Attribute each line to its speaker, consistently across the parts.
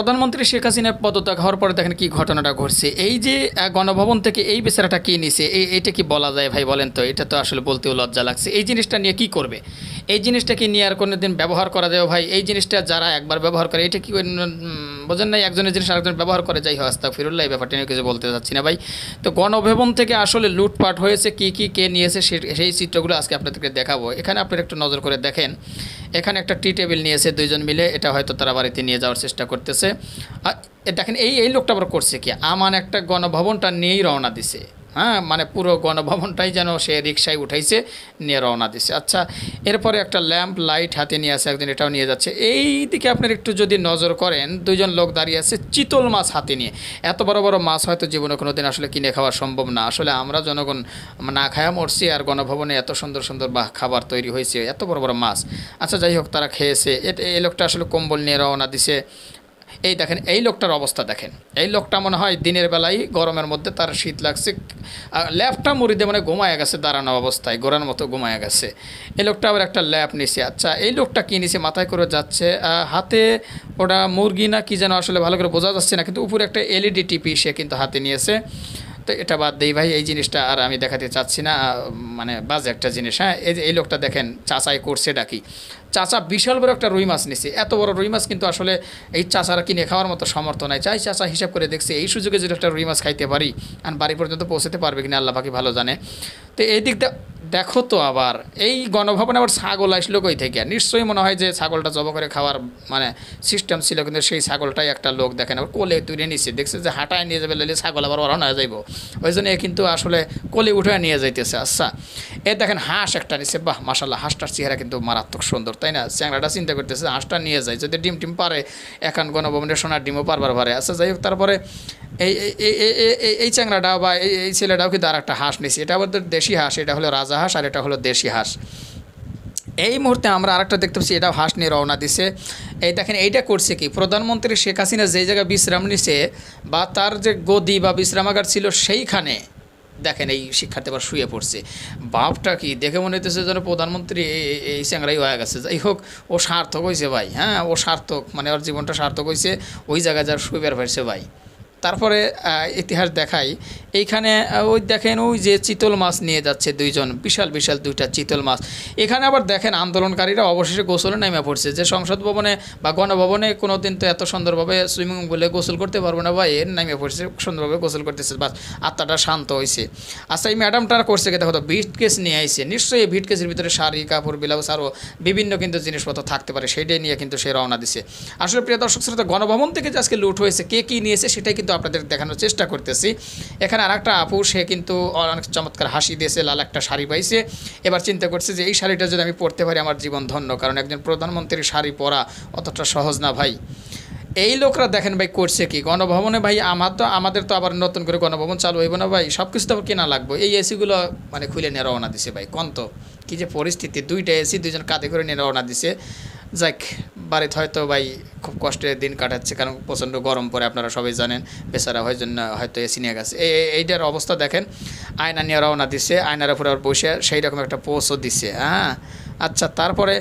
Speaker 1: প্রধানমন্ত্রী শেখ হাসিনার পদত্যাগ হওয়ার পরে দেখেন কি ঘটনাটা ঘটছে। এই যে গণভবন থেকে এই বেচারাটা কি নিছে, এটা কি বলা যায় ভাই বলেন তো? এটা তো আসলে বলতেও লজ্জা লাগছে। এই জিনিসটা নিয়ে কি করবে? এই জিনিসটা কি নিয়ে আর কোনো দিন ব্যবহার করা যাবে ভাই? এই জিনিসটা যারা একবার ব্যবহার করে এটা কি বোঝেন নাই? একজনের জিনিস আরেকজন ব্যবহার করে, যাই হোক আস্তাগফিরুল্লাহ, এই ব্যাপারটা নিয়ে কিছু বলতে চাচ্ছি না ভাই। তো গণভবন থেকে আসলে লুটপাট হয়েছে, কি কি কে নিয়েছে সেই চিত্রগুলো আজকে আপনাদেরকে দেখাবো। এখানে আপনারা একটু নজর করে দেখেন, এখানে একটা টি টেবিল নিয়েছে দুইজন মিলে, এটা হয়তো তারা বাড়িতে নিয়ে যাওয়ার চেষ্টা করতেছে। দেখেন এই লোকটা আবার করছে কি, আমান একটা গণভবনটা নিয়েই রওনা দিছে। হ্যাঁ, মানে পুরো গণভবনটাই যেন সে রিক্সায় উঠাইছে, নিয়ে রওনা দিছে। আচ্ছা, এরপরে একটা ল্যাম্প লাইট হাতে নিয়ে আসে একজন, এটাও নিয়ে যাচ্ছে। এই দিকে আপনার একটু যদি নজর করেন, দুইজন লোক দাঁড়িয়ে আছে চিতল মাছ হাতে নিয়ে। এত বড় বড় মাছ হয়তো জীবনে কোনো দিন আসলে কিনে খাওয়া সম্ভব না। আসলে আমরা জনগণ না খায়া মরছি, আর গণভবনে এত সুন্দর সুন্দর খাবার তৈরি হয়েছে, এত বড় বড় মাছ। আচ্ছা যাই হোক, তারা খেয়েছে। এই লোকটা আসলে কম্বল নিয়ে রওনা দিছে। এই দেখেন এই লোকটার অবস্থা দেখেন। এই লোকটা মনে হয় দিনের বেলায় গরমের মধ্যে তার শীত লাগছে, ল্যাপটা মুড়ি দিয়ে মানে ঘুমায় গেছে, দাঁড়ানো অবস্থায় গোড়ার মতো ঘুমায় গেছে। এই লোকটা আবার একটা ল্যাপ নিছে। আচ্ছা, এই লোকটা কী নিছে মাথায় করে যাচ্ছে, হাতে ওটা মুরগি না কি যেন আসলে ভালো করে বোঝা যাচ্ছে না, কিন্তু উপরে একটা এলইডি টিভি সে কিন্তু হাতে নিয়েছে। তো এটা বাদ দেই ভাই, এই জিনিসটা আর আমি দেখাতে চাচ্ছি না, মানে বাজে একটা জিনিস। হ্যাঁ, এই লোকটা দেখেন চাচাই করছে ডাকি। চাচা বিশাল বড় একটা রুই মাছ নিছে। এত বড় রুই মাছ কিন্তু আসলে এই চাচারা কিনে খাওয়ার মতো সামর্থ্য নাই। চাই চাচা হিসাব করে দেখছে এই সুযোগে যদি একটা রুই মাছ খাইতে পারি, আর বাড়ি পর্যন্ত পৌঁছতে পারবে কিনা আল্লাহ পাকি ভালো জানে। তো এই দিক দেখো তো, আবার এই গণভবনে আবার ছাগল আসলো কই থেকে? নিশ্চয়ই মনে হয় যে ছাগলটা জব করে খাওয়ার মানে সিস্টেম ছিল, কিন্তু সেই ছাগলটাই একটা লোক দেখেন আবার কোলে তুলে নিচ্ছে। দেখছে যে হাঁটায় নিয়ে যাবে, লাইলে ছাগল আবার ওরা হয়ে যাইব, ওই জন্য কিন্তু আসলে কোলে উঠে নিয়ে যাইতেছে। আচ্ছা, দেখেন হাঁস একটা নিচ্ছে। বাহ মাশাল্লাহ, হাঁসটার চেহারা কিন্তু মারাত্মক সুন্দর, তাই না? চ্যাংড়াটা চিন্তা করতেছে হাঁসটা নিয়ে যায়, যদি ডিম টিম পারে, এখন গণভবনের সোনার ডিমও পারবার পারে। আচ্ছা যাই হোক, তারপরে এই চ্যাংড়াটাও বা এই ছেলেটাও কিন্তু আর একটা হাঁস নিচ্ছে। এটা আবার দেশি হাঁস, এটা হলো রাজা হাঁস আর এটা হলো দেশি হাঁস। এই মুহূর্তে আমরা আরেকটা দেখতে পাচ্ছি, এটাও হাঁস নিয়ে রওনা দিছে। এই দেখেন এইটা করছে কি, প্রধানমন্ত্রী শেখ হাসিনা যেই জায়গায় বিশ্রাম নিছে বা তার যে গদি বা বিশ্রামাগার ছিল সেইখানে দেখেন এই শিক্ষার্থী আবার শুয়ে পড়ছে। বাপটা কি দেখে মনে হইতেছে যেন প্রধানমন্ত্রী এই চ্যাংরাই হয়ে গেছে। যাই হোক, ও সার্থক হয়েছে ভাই। হ্যাঁ, ও সার্থক, মানে ওর জীবনটা সার্থক হয়েছে, ওই জায়গায় যার শুয়ে বের হয়েছে ভাই। তারপরে ইতিহাস দেখাই, এইখানে ওই দেখেন ওই যে চিতল মাছ নিয়ে যাচ্ছে দুইজন, বিশাল বিশাল দুইটা চিতল মাছ। এখানে আবার দেখেন আন্দোলনকারীরা অবশেষে গোসলে নেমে পড়ছে। যে সংসদ ভবনে বা গণভবনে কোনো দিন তো এত সুন্দরভাবে সুইমিং পুলে গোসল করতে পারবো না ভাই, এর নেমে পড়ছে, সুন্দরভাবে গোসল করতেছে, বাস আত্মাটা শান্ত হয়েছে। আচ্ছা, এই ম্যাডামটা করছে কি দেখো তো, ভিট কেস নিয়ে আইছে। নিশ্চয়ই এই ভিট কেসের ভিতরে শাড়ি কাপড় ব্লাউজ আরও বিভিন্ন কিন্তু জিনিসপত্র থাকতে পারে, সেইটাই নিয়ে কিন্তু সে রওনা দিছে। আসলে প্রিয় দর্শক শ্রোতা, গণভবন থেকে যে আজকে লুট হয়েছে, কে কী নিয়েছে সেটাই কিন্তু আপনাদের দেখানোর চেষ্টা করতেছি। এখানে আর একটা আপু, সে কিন্তু অনেক চমৎকার হাসি দিয়েছে, লাল একটা শাড়ি পাইছে। এবার চিন্তা করছে যে এই শাড়িটা যদি আমি পরতে পারি আমার জীবন ধন্য, কারণ একজন প্রধানমন্ত্রীর শাড়ি পরা অতটা সহজ না ভাই। এই লোকরা দেখেন ভাই করছে কি, গণভবনে ভাই আমাদের তো আবার নতুন করে গণভবন চালু হইব না ভাই, সব কিছু তো আবার কেনা লাগবে। এই এসিগুলো মানে খুলে নিয়ে রওনা দিছে ভাই। কন্ত কী যে পরিস্থিতি, দুইটা এসি দুইজন কাঁধে করে নিয়ে রওনা দিছে। যাক, বাড়িতে হয়তো ভাই খুব কষ্টের দিন কাটাচ্ছে, কারণ প্রচণ্ড গরম পড়ে, আপনারা সবাই জানেন। বেচারা হয় জন্য হয়তো এসি নিয়ে গেছে। এইটার অবস্থা দেখেন, আয়না নিয়ে রওনা দিচ্ছে, আয়নার উপরে আবার বসে সেই রকম একটা পোস্টও দিচ্ছে। হ্যাঁ, আচ্ছা, তারপরে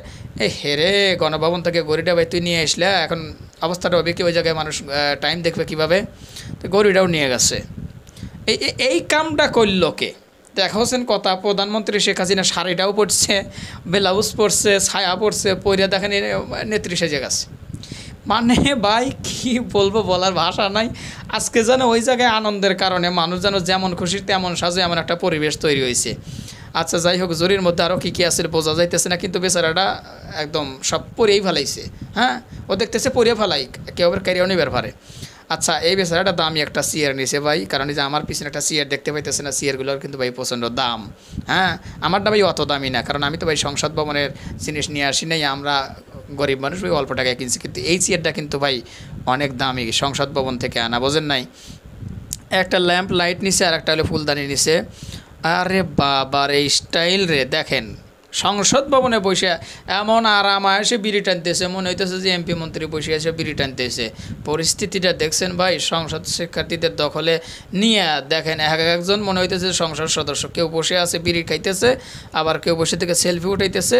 Speaker 1: হেরে গণভবন থেকে গড়িটা ভাই তুই নিয়ে আসলে, এখন অবস্থাটা হবে কি, ওই জায়গায় মানুষ টাইম দেখবে কীভাবে? তো গড়িটাও নিয়ে গেছে। এই কামটা করল কে? দেখা হচ্ছেন কথা, প্রধানমন্ত্রী শেখ হাসিনা শাড়িটাও পরছে, ব্লাউজ পরছে, ছায়া পরছে, পইরা দেখেন নেত্রী সেজে গেছে। মানে ভাই কি বলবো, বলার ভাষা নাই। আজকে যেন ওই জায়গায় আনন্দের কারণে মানুষ যেন যেমন খুশি তেমন সাজে, এমন একটা পরিবেশ তৈরি হয়েছে। আচ্ছা যাই হোক, জরির মধ্যে আরও কী কী আছে বোঝা যাইতেছে না, কিন্তু বেচারাটা একদম সব পরিয়েই ফেলাইছে। হ্যাঁ, ও দেখতেছে পরিয়ে ফেলাই, কেউ আবার ক্যারিও নিবার পারে। আচ্ছা, এই বেচারাটা দামি একটা চেয়ার নিছে ভাই, কারণ এই যে আমার পিছনে একটা চেয়ার দেখতে পাইতেছে না, চেয়ারগুলোর কিন্তু ভাই প্রচণ্ড দাম। হ্যাঁ, আমারটা ভাই অত দামি না, কারণ আমি তো ভাই সংসদ ভবনের জিনিস নিয়ে আসি নাই, আমরা গরিব মানুষ ভাই অল্প টাকায় কিনছি। কিন্তু এই চেয়ারটা কিন্তু ভাই অনেক দামি, সংসদ ভবন থেকে আনা, বোঝেন নাই? একটা ল্যাম্প লাইট নিছে, আর একটা হলো ফুলদানি নিছে। আরে বাবার এই স্টাইল রে, দেখেন সংসদ ভবনে বসে এমন আরাম এসে বিড়ি টানতেছে, মনে হইতেছে যে এমপি মন্ত্রী বসে এসে বিড়ি টানতেছে। পরিস্থিতিটা দেখছেন ভাই, সংসদ শিক্ষার্থীদের দখলে নিয়ে দেখেন একজন মনে হইতেছে সংসদ সদস্য, কেউ বসে আছে বিড়ি খাইতেছে, আবার কেউ বসে থেকে সেলফি উঠাইতেছে।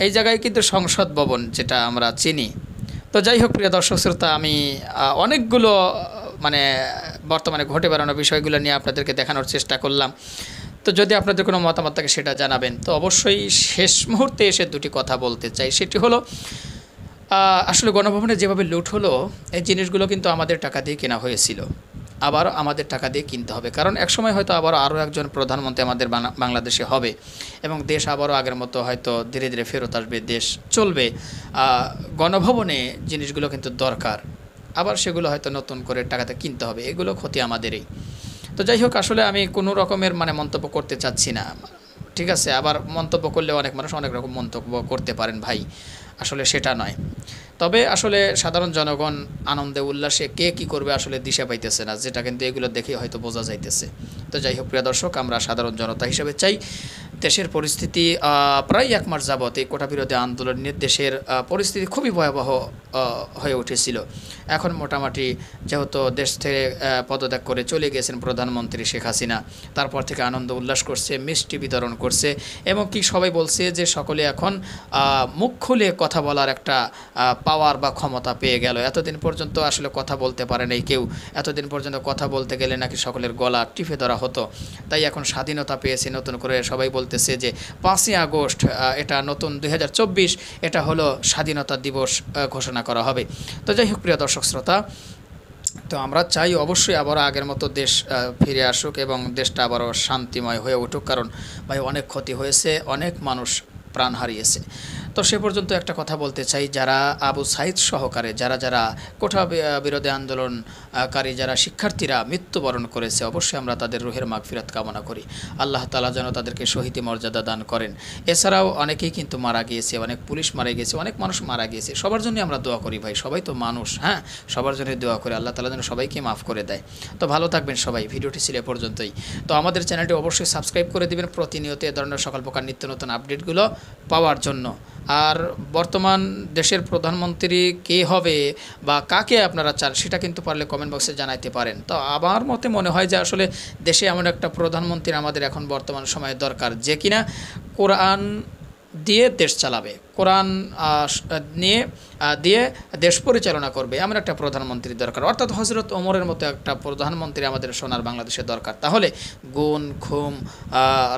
Speaker 1: এই জায়গায় কিন্তু সংসদ ভবন যেটা আমরা চিনি। তো যাই হোক প্রিয় দর্শক শ্রোতা, আমি অনেকগুলো মানে বর্তমানে ঘটে বেড়ানো বিষয়গুলো নিয়ে আপনাদেরকে দেখানোর চেষ্টা করলাম। তো যদি আপনাদের কোনো মতামত থাকে সেটা জানাবেন। তো অবশ্যই শেষ মুহূর্তে এসে দুটি কথা বলতে চাই, সেটি হলো আসলে গণভবনে যেভাবে লুট হলো, এই জিনিসগুলো কিন্তু আমাদের টাকা দিয়ে কেনা হয়েছিল, আবারও আমাদের টাকা দিয়ে কিনতে হবে। কারণ একসময় হয়তো আরও একজন প্রধানমন্ত্রী আমাদের বাংলাদেশে হবে এবং দেশ আবারও আগের মতো হয়তো ধীরে ধীরে ফেরত আসবে, দেশ চলবে। গণভবনে জিনিসগুলো কিন্তু দরকার, আবার সেগুলো হয়তো নতুন করে টাকাতে কিনতে হবে, এগুলো ক্ষতি আমাদেরই। তো যাই হোক, আসলে আমি কোনো রকমের মন্তব্য করতে চাচ্ছি না, ঠিক আছে? আবার মন্তব্য করলে অনেক মানুষ অনেক রকম মন্তব্য করতে পারেন ভাই, আসলে সেটা নয়। তবে আসলে সাধারণ জনগণ আনন্দে উল্লাসে কে কী করবে আসলে দিশা পাইতেছে না, যেটা কিন্তু এগুলো দেখেই হয়তো বোঝা যাইতেছে। তো যাই হোক প্রিয় দর্শক, আমরা সাধারণ জনতা হিসেবে চাই, দেশের পরিস্থিতি প্রায় 1 মাস যাবত এই কোটা বিরোধী আন্দোলন নিয়ে দেশের পরিস্থিতি খুবই ভয়াবহ হয়ে উঠেছিল। এখন মোটামুটি যেহেতু দেশ থেকে পদত্যাগ করে চলে গেছেন প্রধানমন্ত্রী শেখ হাসিনা, তারপর থেকে আনন্দ উল্লাস করছে, মিষ্টি বিতরণ করছে এবং কি সবাই বলছে যে সকলে এখন মুখ খুলে কথা বলার একটা পাওয়ার বা ক্ষমতা পেয়ে গেল। এতদিন পর্যন্ত আসলে কথা বলতে পারে নাই কেউ, এতদিন পর্যন্ত কথা বলতে গেলে নাকি সকলের গলা টিপে ধরা হতো। তাই এখন স্বাধীনতা পেয়েছে নতুন করে, সবাই বলতেছে যে 5ই আগস্ট এটা নতুন 2024, এটা হলো স্বাধীনতা দিবস ঘোষণা করা হবে। তো যাই হোক প্রিয় দর্শক শ্রোতা, তো আমরা চাই অবশ্যই আবারও আগের মতো দেশ ফিরে আসুক এবং দেশটা আবারও শান্তিময় হয়ে উঠুক, কারণ ভাই অনেক ক্ষতি হয়েছে, অনেক মানুষ প্রাণ হারিয়েছে। তো সে পর্যন্ত একটা কথা বলতে চাই, যারা আবু সাইদ সহকারে যারা কোটা বিরোধী আন্দোলনকারী যারা শিক্ষার্থীরা মৃত্যুবরণ করেছে, অবশ্যই আমরা তাদের রুহের মাগফিরাত কামনা করি। আল্লাহ তাআলা যেন তাদেরকে শহীদি মর্যাদা দান করেন। এছাড়াও অনেকেই কিন্তু মারা গিয়েছে, অনেক পুলিশ মারা গিয়েছে, অনেক মানুষ মারা গিয়েছে। সবার জন্য আমরা দোয়া করি ভাই, সবাই তো মানুষ, হ্যাঁ, সবার জন্য দোয়া করি, আল্লাহ তাআলা যেন সবাইকে মাফ করে দেয়। তো ভালো থাকবেন সবাই, ভিডিওটি ছিল এ পর্যন্তই। তো আমাদের চ্যানেলটি অবশ্যই সাবস্ক্রাইব করে দিবেন প্রতিনিয়ত এ ধরনের সকল প্রকার নিত্য নতুন আপডেটগুলো পাওয়ার জন্য। আর বর্তমান দেশের প্রধানমন্ত্রী কে হবে বা কাকে আপনারা চান সেটা কিন্তু পারলে কমেন্ট বক্সে জানাইতে পারেন। তো আমার মতে মনে হয় যে আসলে দেশে এমন একটা প্রধানমন্ত্রী আমাদের এখন বর্তমান সময়ে দরকার, যে কিনা কোরআন দিয়ে দেশ চালাবে, কোরআন নিয়ে দিয়ে দেশ পরিচালনা করবে, এমন একটা প্রধানমন্ত্রী দরকার। অর্থাৎ হজরত ওমরের মতো একটা প্রধানমন্ত্রী আমাদের সোনার বাংলাদেশে দরকার। তাহলে গুণ খুম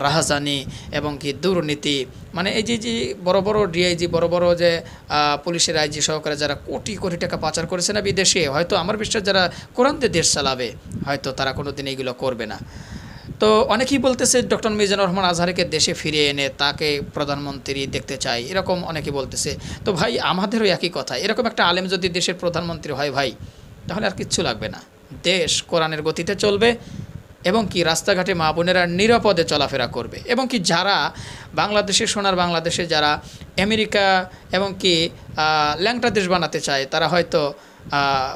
Speaker 1: রাহাজানি এবং কি দুর্নীতি, এই যে বড় বড় ডিআইজি, বড় বড় যে পুলিশের আইজি সহকারে যারা কোটি কোটি টাকা পাচার করেছে না বিদেশে, হয়তো আমার বিশ্বাস যারা কোরআন দিয়ে দেশ চালাবে হয়তো তারা কোনো দিন এইগুলো করবে না। তো অনেকেই বলতেছে ডক্টর মিজানুর রহমান আজহারিকে দেশে ফিরিয়ে এনে তাকে প্রধানমন্ত্রী দেখতে চাই, এরকম অনেকেই বলতেছে। তো ভাই আমাদেরও একই কথা, এরকম একটা আলেম যদি দেশের প্রধানমন্ত্রী হয় ভাই, তাহলে আর কিচ্ছু লাগবে না, দেশ কোরআনের গতিতে চলবে এবং কি রাস্তাঘাটে মা বোনেরা নিরাপদে চলাফেরা করবে এবং কি যারা বাংলাদেশে সোনার বাংলাদেশে যারা আমেরিকা এবং কি ল্যাংটা দেশ বানাতে চায় তারা হয়তো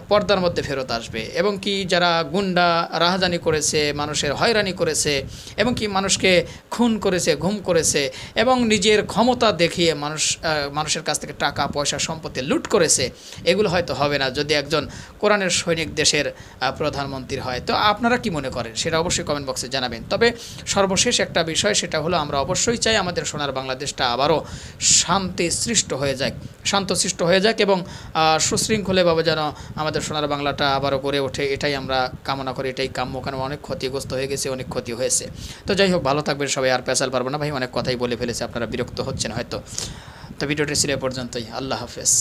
Speaker 1: পর্দার মধ্যে ফেরত আসবে এবং কি যারা গুন্ডা রাহাজানি করেছে, মানুষের হয়রানি করেছে এবং কি মানুষকে খুন করেছে, গুম করেছে এবং নিজের ক্ষমতা দেখিয়ে মানুষের কাছ থেকে টাকা পয়সা সম্পত্তি লুট করেছে, এগুলো হয়তো হবে না যদি একজন কোরআনের সৈনিক দেশের প্রধানমন্ত্রী হয়। তো আপনারা কি মনে করেন সেটা অবশ্যই কমেন্ট বক্সে জানাবেন। তবে সর্বশেষ একটা বিষয়, সেটা হলো আমরা অবশ্যই চাই আমাদের সোনার বাংলাদেশটা আবারও শান্তিসৃষ্ট হয়ে যাক এবং সুশৃঙ্খলভাবে যেন আমাদের সোনার বাংলাটা আবারও গড়ে ওঠে, এটাই আমরা কামনা করি, এটাই কাম্য। কারণ অনেক ক্ষতিগ্রস্ত হয়ে গেছে, অনেক ক্ষতি হয়েছে। তো যাই হোক, ভালো থাকবেন সবাই, আর পেছাল পারবো না ভাই, অনেক কথাই বলে ফেলেছে, আপনারা বিরক্ত হচ্ছেন হয়তো। তো ভিডিওটি ছিল এ পর্যন্তই, আল্লাহ হাফেজ।